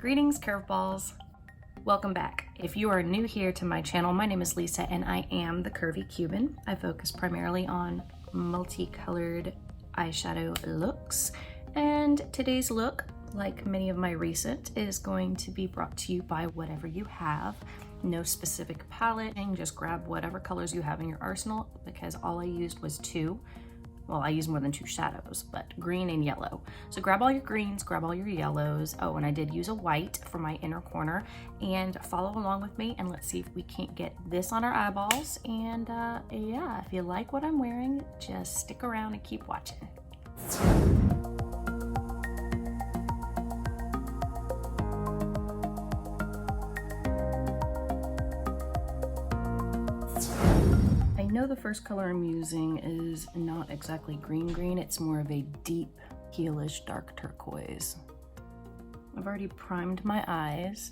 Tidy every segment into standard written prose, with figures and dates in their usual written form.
Greetings, Curveballs. Welcome back. If you are new here to my channel, my name is Lisa and I am the Curvy Cuban. I focus primarily on multicolored eyeshadow looks, and today's look, like many of my recent, is going to be brought to you by whatever you have. No specific palette, and just grab whatever colors you have in your arsenal, because all I used was two. Well, I used more than two shadows, but green and yellow. So grab all your greens, grab all your yellows. Oh, and I did use a white for my inner corner. And follow along with me and let's see if we can't get this on our eyeballs. And yeah, if you like what I'm wearing, just stick around and keep watching. I know the first color I'm using is not exactly green, it's more of a deep tealish dark turquoise. I've already primed my eyes,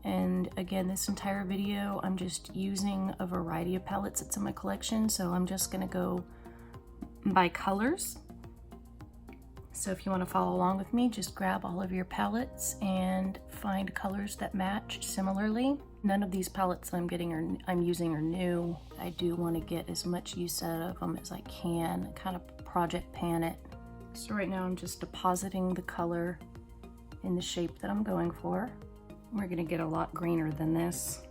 and again, this entire video I'm just using a variety of palettes that's in my collection, so I'm just gonna go by colors. So if you want to follow along with me, just grab all of your palettes and find colors that match similarly. None of these palettes that I'm using are new. I do want to get as much use out of them as I can, kind of project pan it. So right now I'm just depositing the color in the shape that I'm going for. We're going to get a lot greener than this.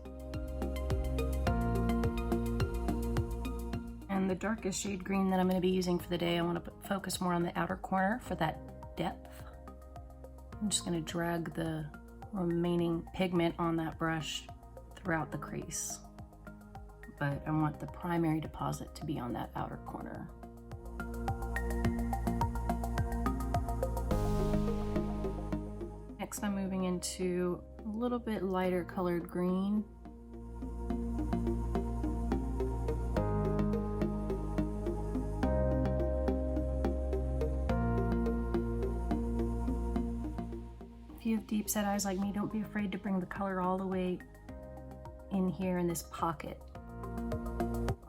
And the darkest shade green that I'm going to be using for the day, I want to focus more on the outer corner for that depth. I'm just going to drag the remaining pigment on that brush throughout the crease, but I want the primary deposit to be on that outer corner. Next, I'm moving into a little bit lighter colored green. If you have deep set eyes like me, don't be afraid to bring the color all the way in here in this pocket.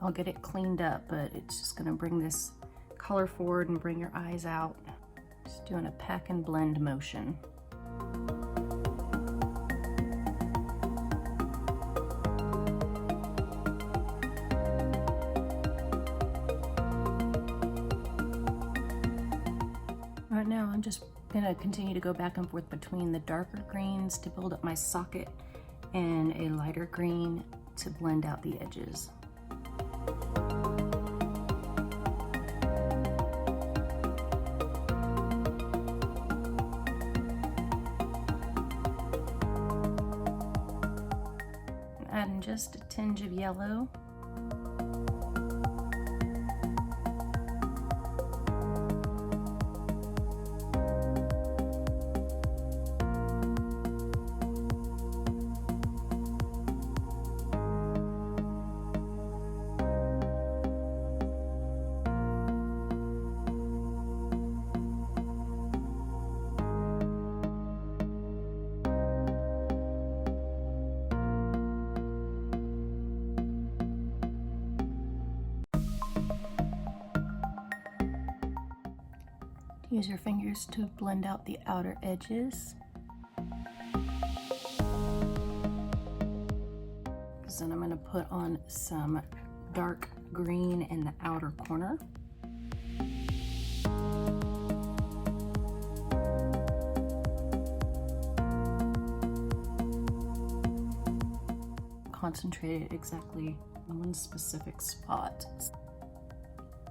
I'll get it cleaned up, but it's just gonna bring this color forward and bring your eyes out. Just doing a pack and blend motion. Right now I'm just gonna continue to go back and forth between the darker greens to build up my socket and a lighter green to blend out the edges. Adding just a tinge of yellow. Use your fingers to blend out the outer edges. Then I'm going to put on some dark green in the outer corner. Concentrate it exactly on one specific spot.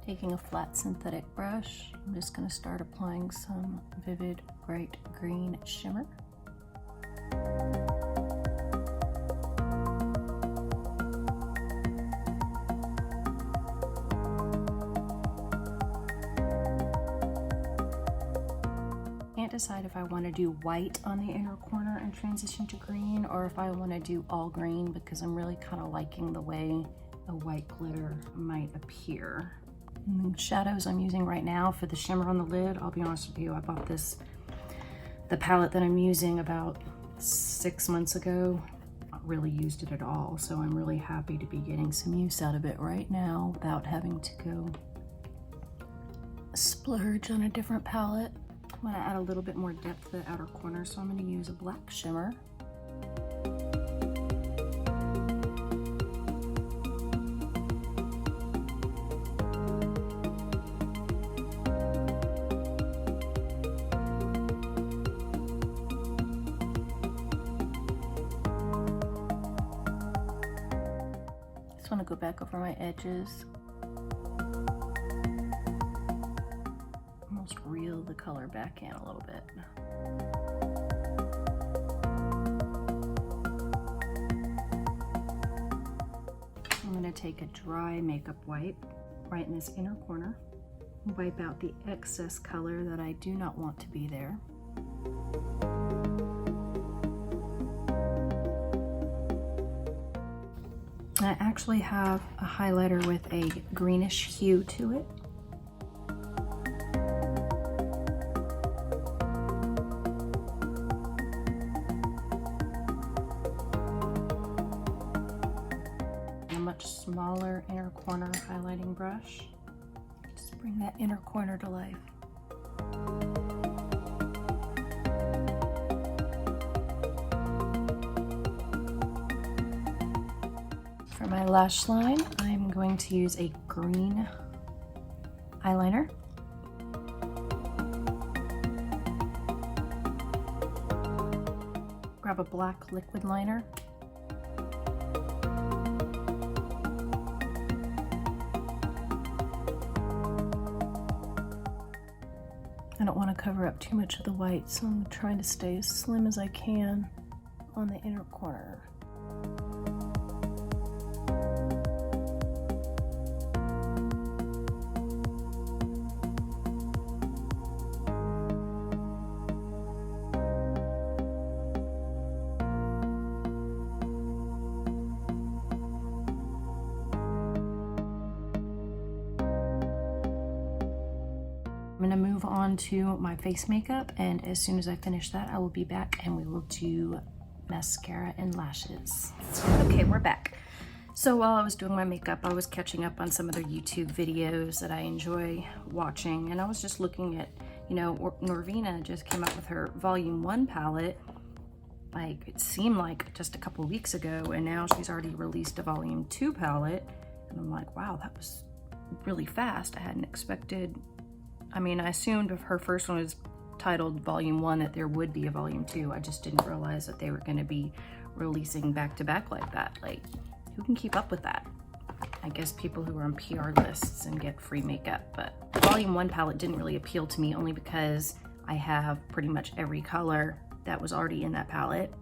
Taking a flat synthetic brush, I'm just going to start applying some vivid bright green shimmer. Can't decide if I want to do white on the inner corner and transition to green, or if I want to do all green, because I'm really kind of liking the way a white glitter might appear. And the shadows I'm using right now for the shimmer on the lid, I'll be honest with you, I bought the palette that I'm using about 6 months ago. Not really used it at all, so I'm really happy to be getting some use out of it right now without having to go splurge on a different palette. I want to add a little bit more depth to the outer corner, so I'm going to use a black shimmer. Just want to go back over my edges. Almost reel the color back in a little bit. I'm going to take a dry makeup wipe right in this inner corner, wipe out the excess color that I do not want to be there. I actually have a highlighter with a greenish hue to it. A much smaller inner corner highlighting brush. Just bring that inner corner to life. For my lash line, I'm going to use a green eyeliner. Grab a black liquid liner. I don't want to cover up too much of the white, so I'm trying to stay as slim as I can on the inner corner. I'm going to move on to my face makeup, and as soon as I finish that, I will be back and we will do mascara and lashes. Okay, we're back. So while I was doing my makeup, I was catching up on some other YouTube videos that I enjoy watching, and I was just looking at, you know, Norvina just came out with her Volume 1 palette, like it seemed like just a couple weeks ago, and now she's already released a Volume 2 palette, and I'm like, wow, that was really fast. I hadn't expected. I mean, I assumed if her first one was titled Volume 1 that there would be a Volume 2. I just didn't realize that they were going to be releasing back to back like that. Like, who can keep up with that? I guess people who are on PR lists and get free makeup. But the Volume 1 palette didn't really appeal to me, only because I have pretty much every color that was already in that palette.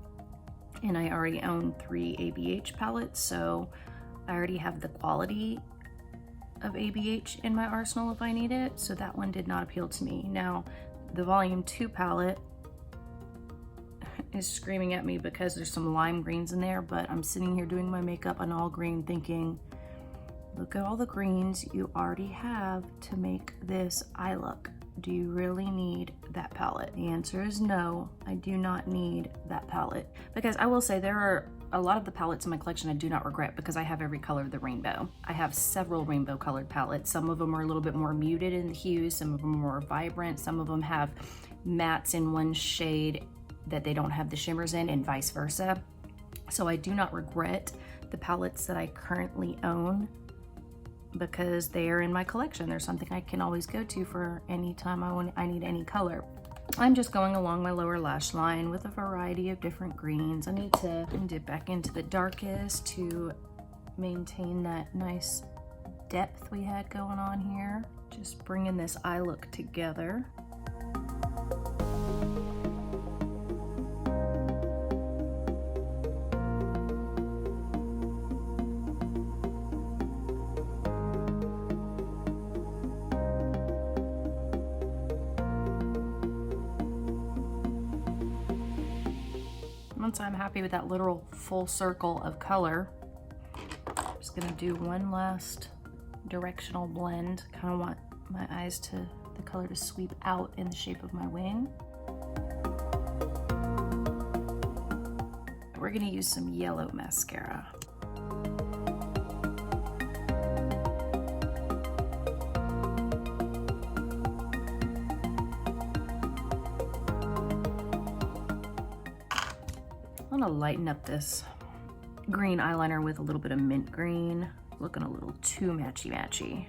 And I already own 3 ABH palettes, so I already have the quality of ABH in my arsenal if I need it, so that one did not appeal to me. Now, the Volume 2 palette is screaming at me because there's some lime greens in there, but I'm sitting here doing my makeup on all green thinking, look at all the greens you already have to make this eye look. Do you really need that palette? The answer is no, I do not need that palette. Because I will say there are a lot of the palettes in my collection I do not regret because I have every color of the rainbow. I have several rainbow colored palettes. Some of them are a little bit more muted in the hues, some of them are more vibrant, some of them have mattes in one shade that they don't have the shimmers in, and vice versa. So I do not regret the palettes that I currently own because they are in my collection. There's something I can always go to for any time I need any color. I'm just going along my lower lash line with a variety of different greens. I need to dip back into the darkest to maintain that nice depth we had going on here. Just bringing this eye look together. Once I'm happy with that literal full circle of color, I'm just gonna do one last directional blend. Kind of want my eyes to, the color to sweep out in the shape of my wing. We're gonna use some yellow mascara. I'm gonna lighten up this green eyeliner with a little bit of mint green. Looking a little too matchy-matchy.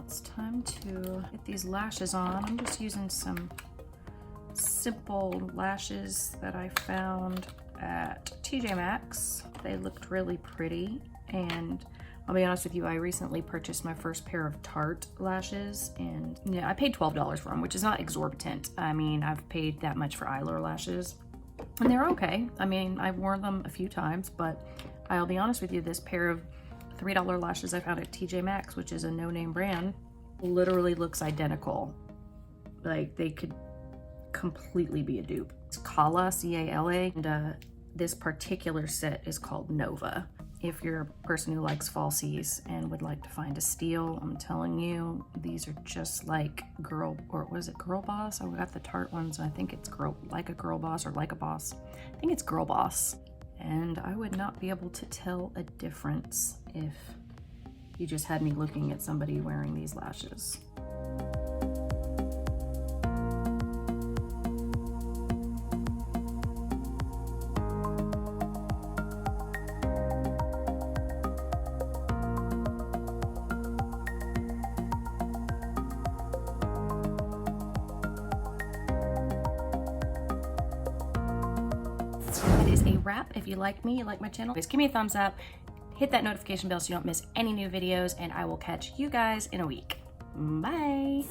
It's time to get these lashes on. I'm just using some simple lashes that I found at TJ Maxx. They looked really pretty, and I'll be honest with you, I recently purchased my first pair of Tarte lashes, and yeah, I paid $12 for them, which is not exorbitant. I mean, I've paid that much for eyeliner lashes, and they're okay. I mean, I've worn them a few times, but I'll be honest with you, this pair of $3 lashes I found at TJ Maxx, which is a no-name brand, literally looks identical. Like, they could completely be a dupe. It's Cala, C-A-L-A, and this particular set is called Nova. If you're a person who likes falsies and would like to find a steal, I'm telling you, these are just like Girl, or was it Girl Boss? I got the Tarte ones, and I think it's like a Girl Boss or like a Boss. I think it's Girl Boss. And I would not be able to tell a difference if you just had me looking at somebody wearing these lashes. That is a wrap. If you like me, you like my channel, please give me a thumbs up, hit that notification bell so you don't miss any new videos, and I will catch you guys in a week. Bye.